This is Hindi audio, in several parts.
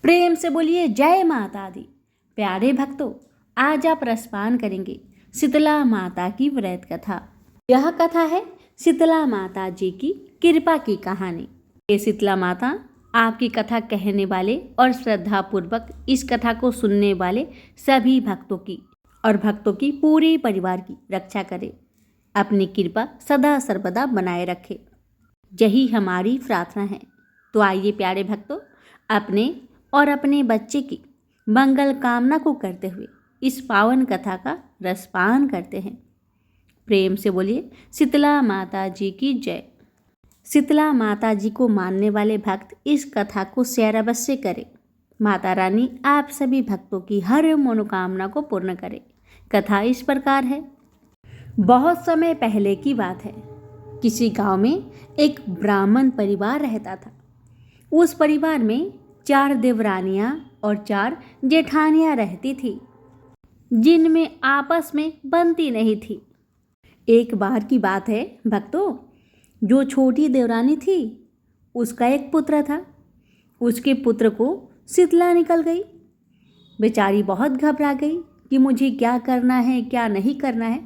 प्रेम से बोलिए जय माता दी। प्यारे भक्तों, आज आप रसपान करेंगे शीतला माता की व्रत कथा। यह कथा है शीतला माता जी की कृपा की कहानी। ये शीतला माता आपकी कथा कहने वाले और श्रद्धा पूर्वक इस कथा को सुनने वाले सभी भक्तों की और भक्तों की पूरे परिवार की रक्षा करे, अपनी कृपा सदा सर्वदा बनाए रखे, यही हमारी प्रार्थना है। तो आइए प्यारे भक्तों, अपने और अपने बच्चे की मंगल कामना को करते हुए इस पावन कथा का रसपान करते हैं। प्रेम से बोलिए शीतला माता जी की जय। शीतला माता जी को मानने वाले भक्त इस कथा को शेयर अवश्य करें। माता रानी आप सभी भक्तों की हर मनोकामना को पूर्ण करे। कथा इस प्रकार है। बहुत समय पहले की बात है। किसी गांव में एक ब्राह्मण परिवार रहता था। उस परिवार में 4 देवरानियां और 4 जेठानियां रहती थी, जिनमें आपस में बनती नहीं थी। एक बार की बात है भक्तों, जो छोटी देवरानी थी उसका एक पुत्र था। उसके पुत्र को शीतला निकल गई। बेचारी बहुत घबरा गई कि मुझे क्या करना है क्या नहीं करना है।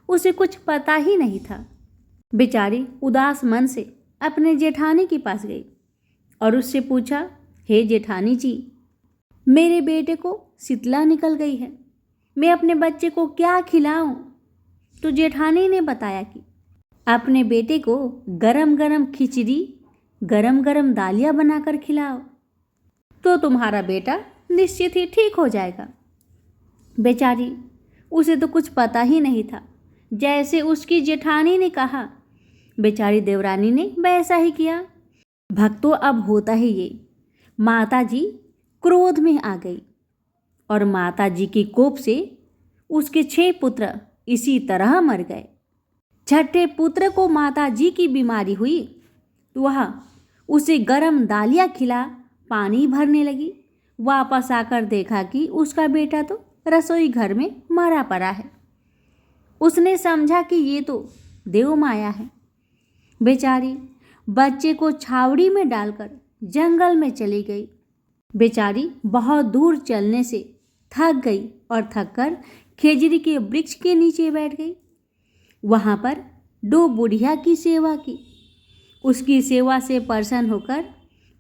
उसे कुछ पता ही नहीं था। बेचारी उदास मन से अपने जेठानी के पास गई और उससे पूछा, हे जेठानी जी, मेरे बेटे को शीतला निकल गई है, मैं अपने बच्चे को क्या खिलाऊं? तो जेठानी ने बताया कि अपने बेटे को गरम गरम खिचड़ी, गरम गरम दालियाँ बनाकर खिलाओ तो तुम्हारा बेटा निश्चित ही ठीक हो जाएगा। बेचारी, उसे तो कुछ पता ही नहीं था। जैसे उसकी जेठानी ने कहा, बेचारी देवरानी ने वैसा ही किया। भक्तों, अब होता ही ये, माता जी क्रोध में आ गई और माता जी के कोप से उसके 6 पुत्र इसी तरह मर गए। छठे पुत्र को माता जी की बीमारी हुई तो वह उसे गरम दालियाँ खिला पानी भरने लगी। वापस आकर देखा कि उसका बेटा तो रसोई घर में मरा पड़ा है। उसने समझा कि ये तो देव माया है। बेचारी बच्चे को छावड़ी में डालकर जंगल में चली गई। बेचारी बहुत दूर चलने से थक गई और थककर खेजड़ी के वृक्ष के नीचे बैठ गई। वहाँ पर 2 बुढ़िया की सेवा की। उसकी सेवा से प्रसन्न होकर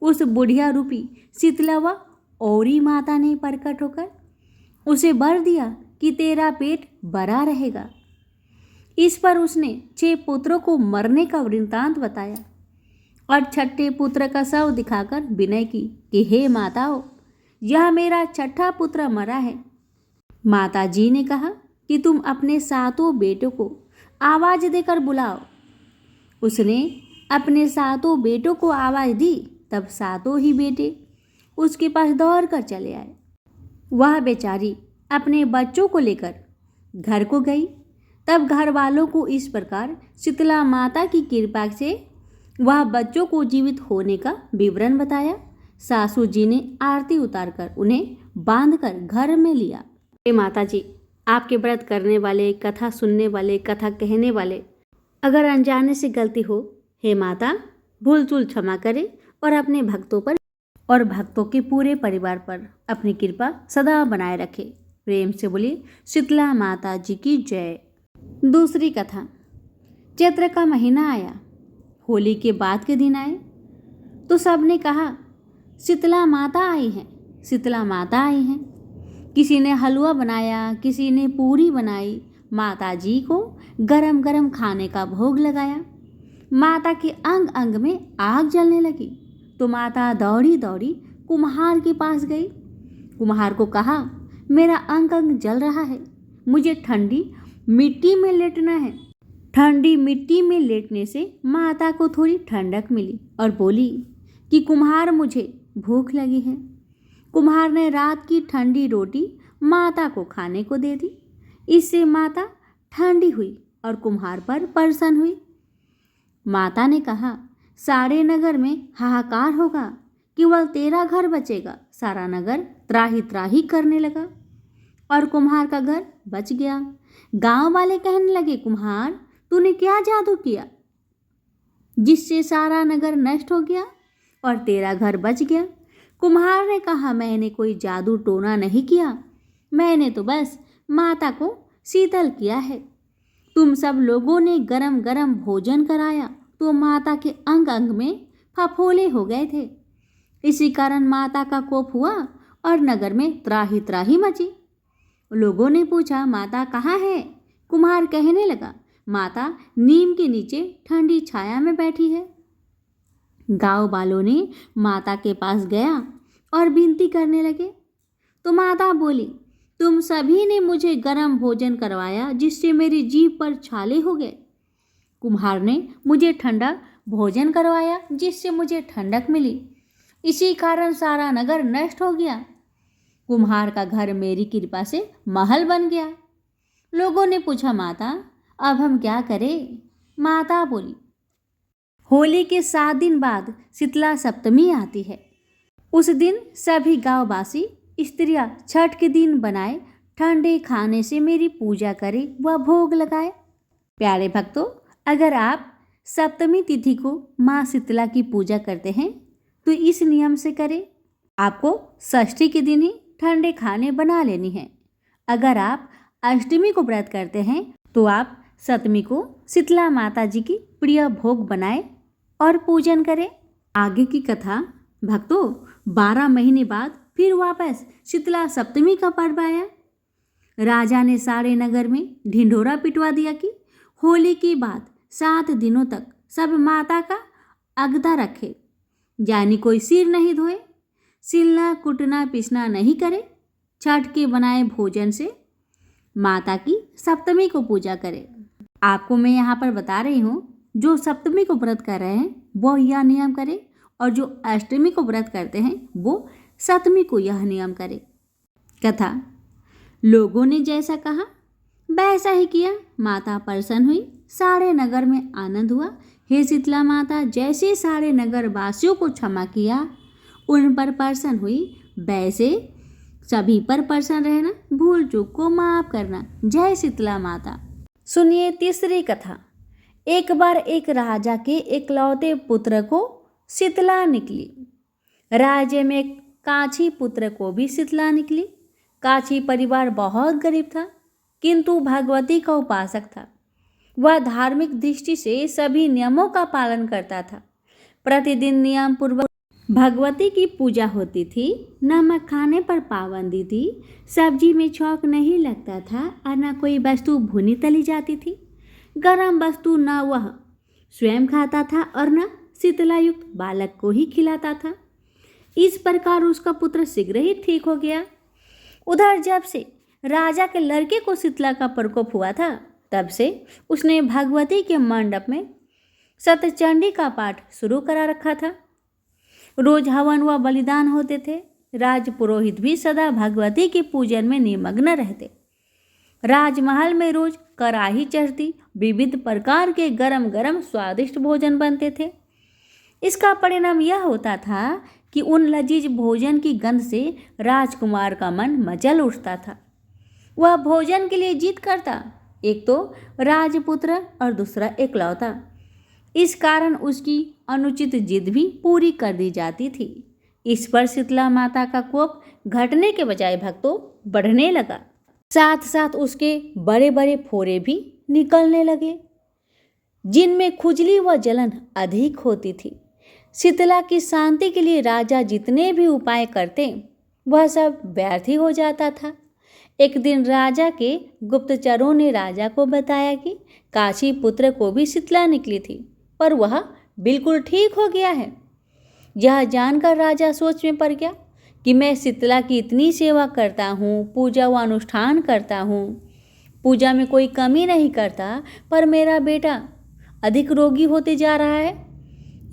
उस बुढ़िया रूपी शीतला व औरी माता ने प्रकट होकर उसे वर दिया कि तेरा पेट बड़ा रहेगा। इस पर उसने 6 पुत्रों को मरने का वृत्तांत बताया और छठे पुत्र का शव दिखाकर विनय की कि हे माताओं, यह मेरा छठा पुत्र मरा है। माता जी ने कहा कि तुम अपने 7 बेटों को आवाज देकर बुलाओ। उसने अपने 7 बेटों को आवाज दी, तब 7 ही बेटे उसके पास दौड़ कर चले आए। वह बेचारी अपने बच्चों को लेकर घर को गई। तब घर वालों को इस प्रकार शीतला माता की कृपा से वह बच्चों को जीवित होने का विवरण बताया। सासू जी ने आरती उतारकर उन्हें बांधकर घर में लिया। हे माता जी, आपके व्रत करने वाले, कथा सुनने वाले, कथा कहने वाले अगर अनजाने से गलती हो, हे माता भूल चूल क्षमा करें और अपने भक्तों पर और भक्तों के पूरे परिवार पर अपनी कृपा सदा बनाए रखे। प्रेम से बोलिए शीतला माता जी की जय। दूसरी कथा। चैत्र का महीना आया। होली के बाद के दिन आए तो सबने कहा, शीतला माता आई हैं, शीतला माता आई हैं। किसी ने हलवा बनाया, किसी ने पूरी बनाई। माता जी को गरम गरम खाने का भोग लगाया। माता के अंग अंग में आग जलने लगी तो माता दौड़ी दौड़ी कुम्हार के पास गई। कुम्हार को कहा, मेरा अंग अंग जल रहा है, मुझे ठंडी मिट्टी में लेटना है। ठंडी मिट्टी में लेटने से माता को थोड़ी ठंडक मिली और बोली कि कुम्हार, मुझे भूख लगी है। कुम्हार ने रात की ठंडी रोटी माता को खाने को दे दी। इससे माता ठंडी हुई और कुम्हार पर प्रसन्न हुई। माता ने कहा, सारे नगर में हाहाकार होगा, केवल तेरा घर बचेगा। सारा नगर त्राही त्राही करने लगा और कुम्हार का घर बच गया। गांव वाले कहने लगे, कुम्हार, तूने क्या जादू किया जिससे सारा नगर नष्ट हो गया और तेरा घर बच गया? कुम्हार ने कहा, मैंने कोई जादू टोना नहीं किया, मैंने तो बस माता को शीतल किया है। तुम सब लोगों ने गरम गरम भोजन कराया तो माता के अंग अंग में फफोले हो गए थे। इसी कारण माता का कोप हुआ और नगर में त्राही त्राही मची। लोगों ने पूछा, माता कहाँ है? कुम्हार कहने लगा, माता नीम के नीचे ठंडी छाया में बैठी है। गांव वालों ने माता के पास गया और विनती करने लगे तो माता बोली, तुम सभी ने मुझे गरम भोजन करवाया जिससे मेरी जीभ पर छाले हो गए। कुम्हार ने मुझे ठंडा भोजन करवाया जिससे मुझे ठंडक मिली। इसी कारण सारा नगर नष्ट हो गया। कुम्हार का घर मेरी कृपा से महल बन गया। लोगों ने पूछा, माता अब हम क्या करें? माता बोली, होली के 7 दिन बाद शीतला सप्तमी आती है। उस दिन सभी गांववासी स्त्रियां छठ के दिन बनाए ठंडे खाने से मेरी पूजा करें व भोग लगाए। प्यारे भक्तों, अगर आप सप्तमी तिथि को माँ शीतला की पूजा करते हैं तो इस नियम से करें। आपको षष्ठी के दिन ही ठंडे खाने बना लेनी है। अगर आप अष्टमी को व्रत करते हैं तो आप सप्तमी को शीतला माता जी की प्रिय भोग बनाएं और पूजन करें। आगे की कथा भक्तों, 12 महीने बाद फिर वापस शीतला सप्तमी का पर्व आया। राजा ने सारे नगर में ढिंढोरा पिटवा दिया कि होली के बाद 7 दिनों तक सब माता का अगदा रखे, यानी कोई सिर नहीं धोए, सिलना कुटना पिसना नहीं करे, छठ के बनाए भोजन से माता की सप्तमी को पूजा करे। आपको मैं यहाँ पर बता रही हूँ, जो सप्तमी को व्रत कर रहे हैं वो यह नियम करे और जो अष्टमी को व्रत करते हैं वो सप्तमी को यह नियम करे। कथा, लोगों ने जैसा कहा वैसा ही किया। माता प्रसन्न हुई, सारे नगर में आनंद हुआ। हे शीतला माता, जैसे सारे नगर वासियों को क्षमा किया, उन पर प्रसन्न हुई, वैसे सभी पर प्रसन्न रहना, भूल चूक को माफ करना। जय शीतला माता। सुनिए तीसरी कथा। एक बार एक राजा के इकलौते पुत्र को शीतला निकली। राज्य में काछी पुत्र को भी शीतला निकली। काछी परिवार बहुत गरीब था, किंतु भगवती का उपासक था। वह धार्मिक दृष्टि से सभी नियमों का पालन करता था। प्रतिदिन नियम पूर्वक भगवती की पूजा होती थी। नमक खाने पर पाबंदी थी, सब्जी में छौंक नहीं लगता था और न कोई वस्तु भुनी तली जाती थी। गरम वस्तु न वह स्वयं खाता था और न शीतलायुक्त बालक को ही खिलाता था। इस प्रकार उसका पुत्र शीघ्र ही ठीक हो गया। उधर जब से राजा के लड़के को शीतला का प्रकोप हुआ था, तब से उसने भगवती के मंडप में सतचंडी का पाठ शुरू करा रखा था। रोज हवन व बलिदान होते थे। राजपुरोहित भी सदा भगवती के पूजन में निमग्न रहते। राजमहल में रोज कड़ाही चढ़ती, विविध प्रकार के गरम गरम स्वादिष्ट भोजन बनते थे। इसका परिणाम यह होता था कि उन लजीज भोजन की गंध से राजकुमार का मन मचल उठता था। वह भोजन के लिए जिद करता, एक तो राजपुत्र और दूसरा इकलौता। इस कारण उसकी अनुचित जिद भी पूरी कर दी जाती थी। इस पर शीतला माता का कोप घटने के बजाय भक्तों बढ़ने लगा। साथ साथ उसके बड़े बड़े फोड़े भी निकलने लगे, जिनमें खुजली व जलन अधिक होती थी। शीतला की शांति के लिए राजा जितने भी उपाय करते वह सब व्यर्थ ही हो जाता था। एक दिन राजा के गुप्तचरों ने राजा को बताया कि काशी पुत्र को भी शीतला निकली थी, पर वह बिल्कुल ठीक हो गया है। यह जानकर राजा सोच में पड़ गया कि मैं शीतला की इतनी सेवा करता हूँ, पूजा व अनुष्ठान करता हूँ, पूजा में कोई कमी नहीं करता, पर मेरा बेटा अधिक रोगी होते जा रहा है।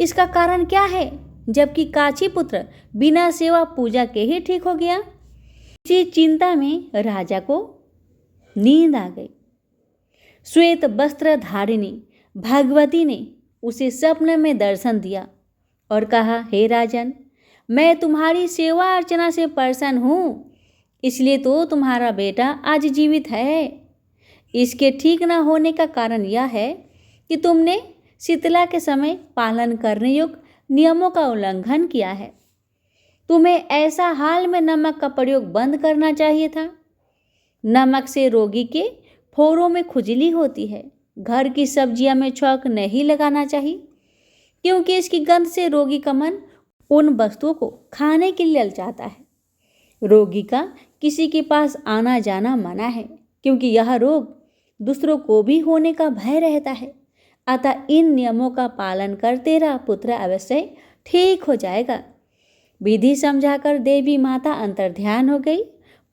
इसका कारण क्या है, जबकि काशी पुत्र बिना सेवा पूजा के ही ठीक हो गया। इसी चिंता में राजा को नींद आ गई। श्वेत वस्त्र धारिणी भगवती ने उसे स्वप्न में दर्शन दिया और कहा, हे राजन, मैं तुम्हारी सेवा अर्चना से प्रसन्न हूँ, इसलिए तो तुम्हारा बेटा आज जीवित है। इसके ठीक न होने का कारण यह है कि तुमने शीतला के समय पालन करने योग्य नियमों का उल्लंघन किया है। तुम्हें ऐसा हाल में नमक का प्रयोग बंद करना चाहिए था। नमक से रोगी के फोड़ों में खुजली होती है। घर की सब्जियां में छौंक नहीं लगाना चाहिए, क्योंकि इसकी गंध से रोगी का मन उन वस्तुओं को खाने के लिए ललचाता है। रोगी का किसी के पास आना जाना मना है, क्योंकि यह रोग दूसरों को भी होने का भय रहता है। अतः इन नियमों का पालन कर तेरा पुत्र अवश्य ठीक हो जाएगा। विधि समझाकर देवी माता अंतर्ध्यान हो गई।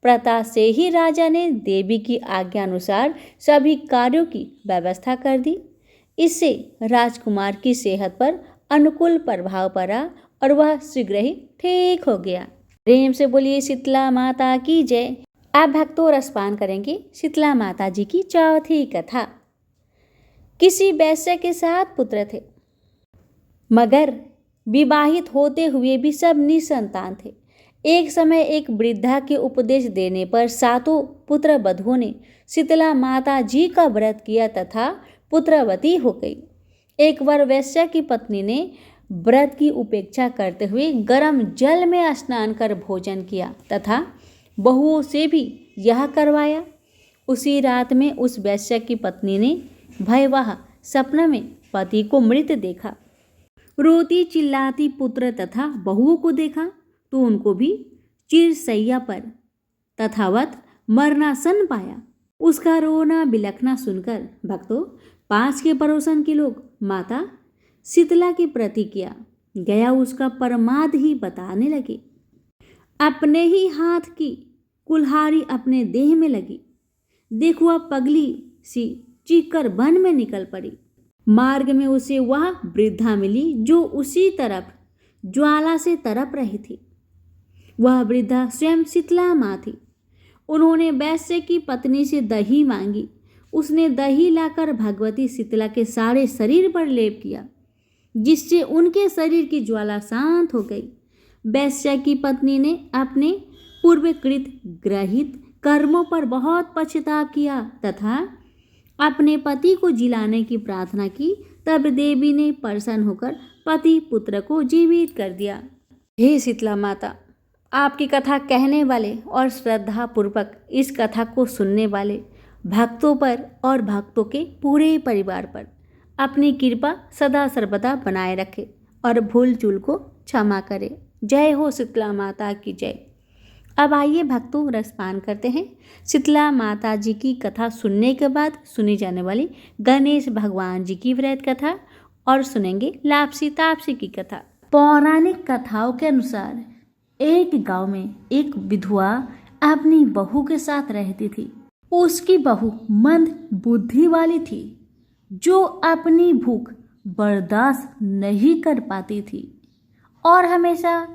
प्रता से ही राजा ने देवी की आज्ञा अनुसार सभी कार्यों की व्यवस्था कर दी। इससे राजकुमार की सेहत पर अनुकूल प्रभाव पड़ा और वह शीघ्र ही ठीक हो गया। प्रेम से बोलिए शीतला माता की जय। आप भक्तों रसपान करेंगे शीतला माता जी की चौथी कथा। किसी वैश्य के 7 पुत्र थे, मगर विवाहित होते हुए भी सब निसंतान थे। एक समय एक वृद्धा के उपदेश देने पर 7 पुत्र वधुओं ने शीतला माता जी का व्रत किया तथा पुत्रवती हो गई। एक बार वैश्य की पत्नी ने व्रत की उपेक्षा करते हुए गर्म जल में स्नान कर भोजन किया तथा बहुओं से भी यह करवाया। उसी रात में उस वैश्य की पत्नी ने भयावह सपने में पति को मृत देखा। रोती चिल्लाती पुत्र तथा बहुओं को देखा तो उनको भी चिरसैया पर तथावत मरणासन पाया। उसका रोना बिलखना सुनकर भक्तों पास के पड़ोसन के लोग माता शीतला की प्रतिक्रिया गया उसका परमाद ही बताने लगे। अपने ही हाथ की कुल्हाड़ी अपने देह में लगी। देखो वह पगली सी चीखकर वन में निकल पड़ी। मार्ग में उसे वह वृद्धा मिली जो उसी तरफ ज्वाला से तड़प रही थी। वह वृद्धा स्वयं शीतला माँ थी। उन्होंने वैश्य की पत्नी से दही मांगी। उसने दही लाकर भगवती शीतला के सारे शरीर पर लेप किया, जिससे उनके शरीर की ज्वाला शांत हो गई। वैश्य की पत्नी ने अपने पूर्वकृत ग्रहित कर्मों पर बहुत पश्चाताप किया तथा अपने पति को जिलाने की प्रार्थना की। तब देवी ने प्रसन्न होकर पति पुत्र को जीवित कर दिया। हे शीतला माता, आपकी कथा कहने वाले और श्रद्धा पूर्वक इस कथा को सुनने वाले भक्तों पर और भक्तों के पूरे परिवार पर अपनी कृपा सदा सर्वदा बनाए रखे और भूल चूल को क्षमा करे। जय हो शीतला माता की जय। अब आइए भक्तों रसपान करते हैं शीतला माता जी की कथा सुनने के बाद सुनी जाने वाली गणेश भगवान जी की व्रत कथा और सुनेंगे लापसी तापसी की कथा। पौराणिक कथाओं के अनुसार एक गांव में एक विधवा अपनी बहू के साथ रहती थी। उसकी बहू मंद बुद्धि वाली थी, जो अपनी भूख बर्दाश्त नहीं कर पाती थी और हमेशा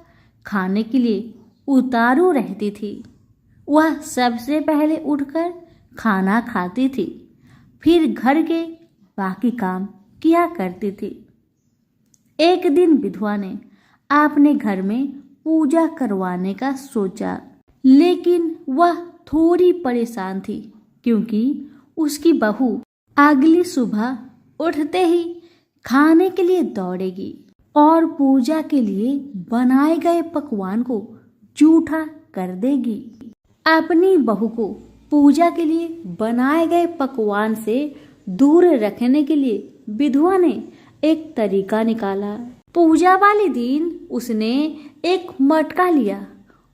खाने के लिए उतारू रहती थी। वह सबसे पहले उठकर खाना खाती थी, फिर घर के बाकी काम किया करती थी। एक दिन विधवा ने अपने घर में पूजा करवाने का सोचा, लेकिन वह थोड़ी परेशान थी, क्योंकि उसकी बहू अगली सुबह उठते ही खाने के लिए दौड़ेगी और पूजा के लिए बनाए गए पकवान को जूठा कर देगी। अपनी बहू को पूजा के लिए बनाए गए पकवान से दूर रखने के लिए विधवा ने एक तरीका निकाला। पूजा वाले दिन उसने एक मटका लिया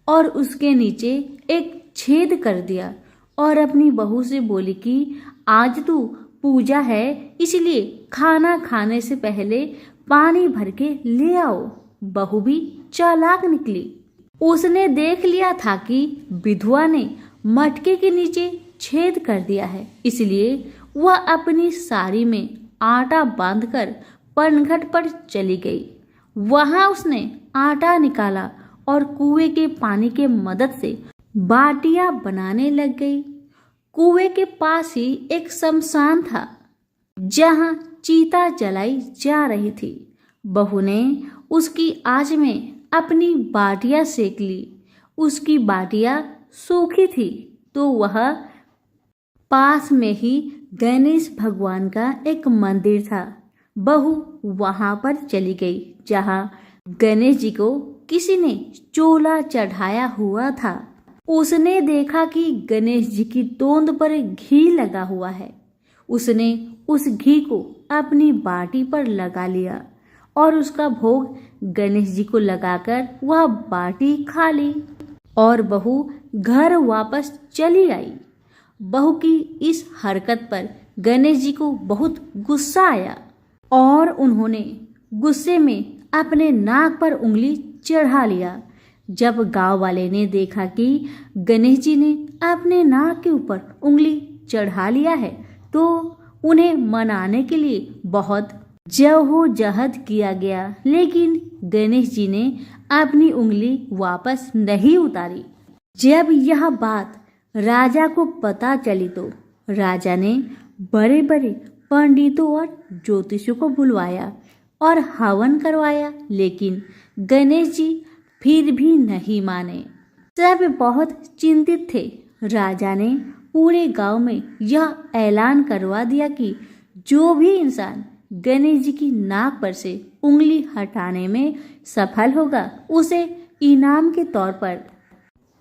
और उसके नीचे एक छेद कर दिया और अपनी बहू से बोली कि आज तो पूजा है, इसलिए खाना खाने से पहले पानी भर के ले आओ। बहू भी चालाक निकली। उसने देख लिया था कि विधवा ने मटके के नीचे छेद कर दिया है, इसलिए वह अपनी साड़ी में आटा बांधकर पनघट पर चली गई। वहां उसने आटा निकाला और कुएं के पानी के मदद से बाटियां बनाने लग गई। कुएं के पास ही एक शमशान था, जहां चीता जलाई जा रही थी। बहू ने उसकी आंच में अपनी बाटियां सेक ली। उसकी बाटियां सूखी थी तो वह पास में ही गणेश भगवान का एक मंदिर था। बहू वहां पर चली गई, जहां गणेश जी को किसी ने चोला चढ़ाया हुआ था। उसने देखा कि गणेश जी की तोंद पर घी लगा हुआ है। उसने उस घी को अपनी बाटी पर लगा लिया और उसका भोग गणेश जी को लगाकर वह बाटी खा ली और बहू घर वापस चली आई। बहू की इस हरकत पर गणेश जी को बहुत गुस्सा आया और उन्होंने गुस्से में अपने नाक पर उंगली चढ़ा लिया। जब गांव वाले ने देखा कि गणेश जी ने अपने नाक के ऊपर उंगली चढ़ा लिया है तो उन्हें मनाने के लिए बहुत जद्दोजहद किया गया, लेकिन गणेश जी ने अपनी उंगली वापस नहीं उतारी। जब यह बात राजा को पता चली तो राजा ने बड़े बड़े पंडितों और ज्योतिषियों को बुलवाया और हवन करवाया, लेकिन गणेश जी फिर भी नहीं माने। सब बहुत चिंतित थे। राजा ने पूरे गांव में यह ऐलान करवा दिया कि जो भी इंसान गणेश जी की नाक पर से उंगली हटाने में सफल होगा उसे इनाम के तौर पर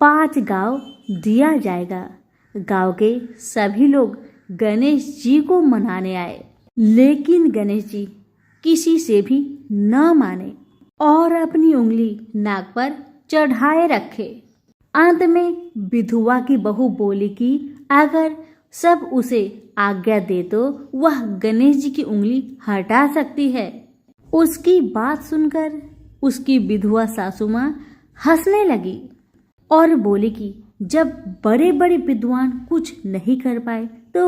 5 गांव दिया जाएगा। गांव के सभी लोग गणेश जी को मनाने आए, लेकिन गणेश जी किसी से भी न माने और अपनी उंगली नाक पर चढ़ाए रखे। अंत में विधवा की बहू बोली कि अगर सब उसे आज्ञा दे तो वह गणेश जी की उंगली हटा सकती है। उसकी बात सुनकर उसकी विधवा सासू माँ हंसने लगी और बोली कि जब बड़े बड़े विद्वान कुछ नहीं कर पाए तो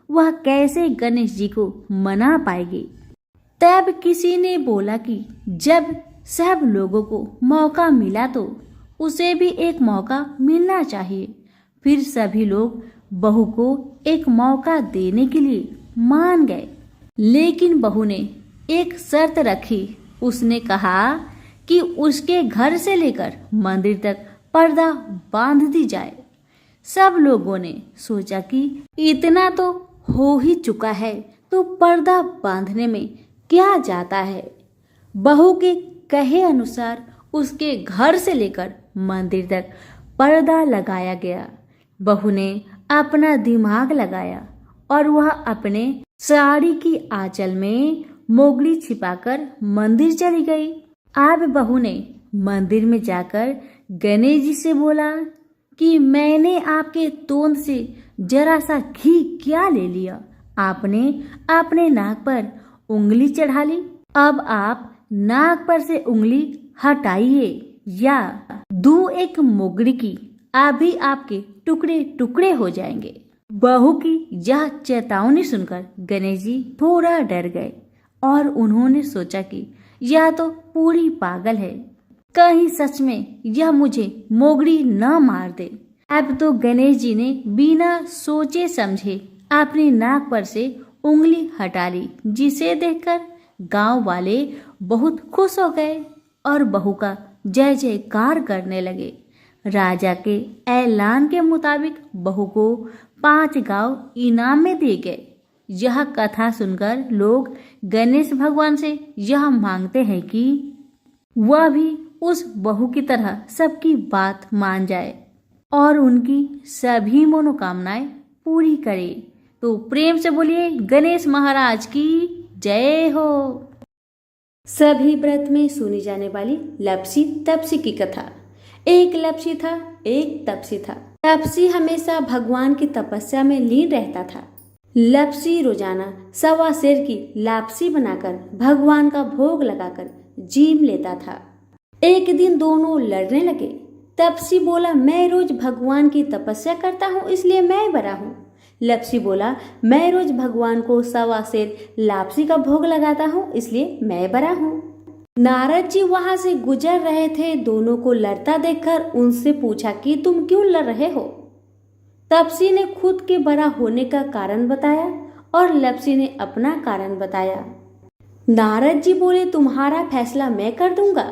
वह कैसे गणेश जी को मना पाएगी। तब किसी ने बोला कि जब सब लोगों को मौका मिला तो उसे भी एक मौका मिलना चाहिए। फिर सभी लोग बहू को एक मौका देने के लिए मान गए, लेकिन बहू ने एक शर्त रखी। उसने कहा कि उसके घर से लेकर मंदिर तक पर्दा बांध दी जाए। सब लोगों ने सोचा कि इतना तो हो ही चुका है तो पर्दा बांधने में क्या जाता है। बहू के कहे अनुसार उसके घर से लेकर मंदिर तक पर्दा लगाया गया। बहू ने अपना दिमाग लगाया और वह अपने साड़ी की आंचल में मोगली छिपाकर मंदिर चली गई। अब बहू ने मंदिर में जाकर गणेश जी से बोला कि मैंने आपके तोंद से जरा सा घी क्या ले लिया, आपने अपने नाक पर उंगली चढ़ा ली। अब आप नाक पर से उंगली हटाइए या दूं एक मोगड़ी की, अभी आपके टुकड़े टुकड़े हो जाएंगे। बहू की यह चेतावनी सुनकर गणेश जी थोड़ा डर गए और उन्होंने सोचा कि यह तो पूरी पागल है, कहीं सच में यह मुझे मोगड़ी न मार दे। अब तो गणेश जी ने बिना सोचे समझे अपनी नाक पर से उंगली हटा ली, जिसे देखकर गांव वाले बहुत खुश हो गए और बहू का जय जयकार करने लगे। राजा के ऐलान के मुताबिक बहू को 5 गांव इनाम में दिए गए। यह कथा सुनकर लोग गणेश भगवान से यह मांगते हैं कि वह भी उस बहू की तरह सबकी बात मान जाए और उनकी सभी मनोकामनाएं पूरी करे। तो प्रेम से बोलिए गणेश महाराज की जय हो। सभी व्रत में सुनी जाने वाली लपसी तपसी की कथा। एक लपसी था, एक तपसी था। तपसी हमेशा भगवान की तपस्या में लीन रहता था। लपसी रोजाना 1.25 सेर की लापसी बनाकर भगवान का भोग लगाकर जीम लेता था। एक दिन दोनों लड़ने लगे। तपसी बोला, मैं रोज भगवान की तपस्या करता हूँ इसलिए मैं बड़ा हूँ। लपसी बोला, मैं रोज भगवान को 1.25 सेर लापसी का भोग लगाता हूँ इसलिए मैं बड़ा हूँ। नारद जी वहां से गुजर रहे थे। दोनों को लड़ता देखकर उनसे पूछा कि तुम क्यों लड़ रहे हो। तपसी ने खुद के बड़ा होने का कारण बताया और लपसी ने अपना कारण बताया। नारद जी बोले, तुम्हारा फैसला मैं कर दूंगा।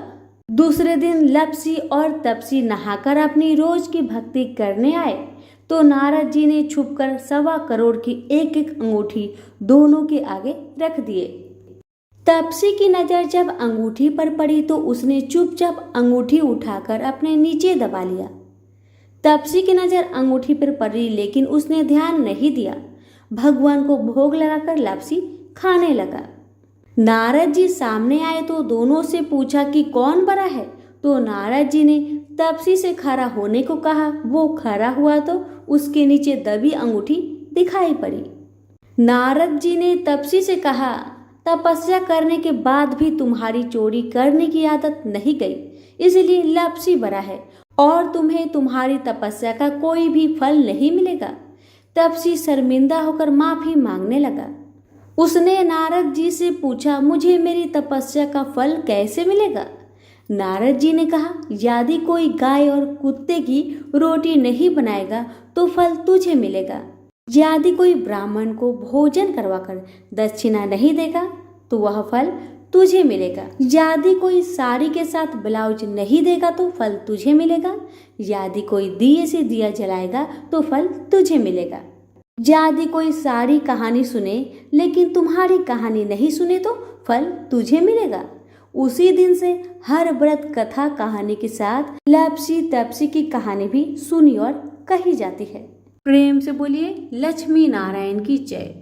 दूसरे दिन लपसी और तपसी नहाकर अपनी रोज की भक्ति करने आए तो नारद जी ने छुपकर 1.25 करोड़ की एक एक अंगूठी दोनों के आगे रख दिए। तापसी की नज़र जब अंगूठी पर पड़ी तो उसने चुपचाप अंगूठी उठाकर अपने नीचे दबा लिया। तापसी की नज़र अंगूठी पर पड़ी लेकिन उसने ध्यान नहीं दिया। भगवान को भोग लगाकर लापसी खाने लगा। नारद जी सामने आए तो दोनों से पूछा कि कौन बड़ा है, तो नारद जी ने तापसी से खड़ा होने को कहा। वो खड़ा हुआ तो उसके नीचे दबी अंगूठी दिखाई पड़ी। नारद जी ने तापसी से कहा, तपस्या करने के बाद भी तुम्हारी चोरी करने की आदत नहीं गई, इसलिए लापसी बड़ा है और तुम्हें तुम्हारी तपस्या का कोई भी फल नहीं मिलेगा। तापसी शर्मिंदा होकर माफी मांगने लगा। उसने नारद जी से पूछा, मुझे मेरी तपस्या का फल कैसे मिलेगा? नारद जी ने कहा, यदि कोई गाय और कुत्ते की रोटी नहीं बनाएगा तो फल तुझे मिलेगा। यदि कोई ब्राह्मण को भोजन करवाकर दक्षिणा नहीं देगा तो वह फल तुझे मिलेगा। यदि कोई साड़ी के साथ ब्लाउज नहीं देगा तो फल तुझे मिलेगा। यदि कोई दिए से दिया जलाएगा तो फल तुझे मिलेगा। यदि कोई सारी कहानी सुने लेकिन तुम्हारी कहानी नहीं सुने तो फल तुझे मिलेगा। उसी दिन से हर व्रत कथा कहानी के साथ लापसी तापसी की कहानी भी सुनी और कही जाती है। प्रेम से बोलिए लक्ष्मी नारायण की जय।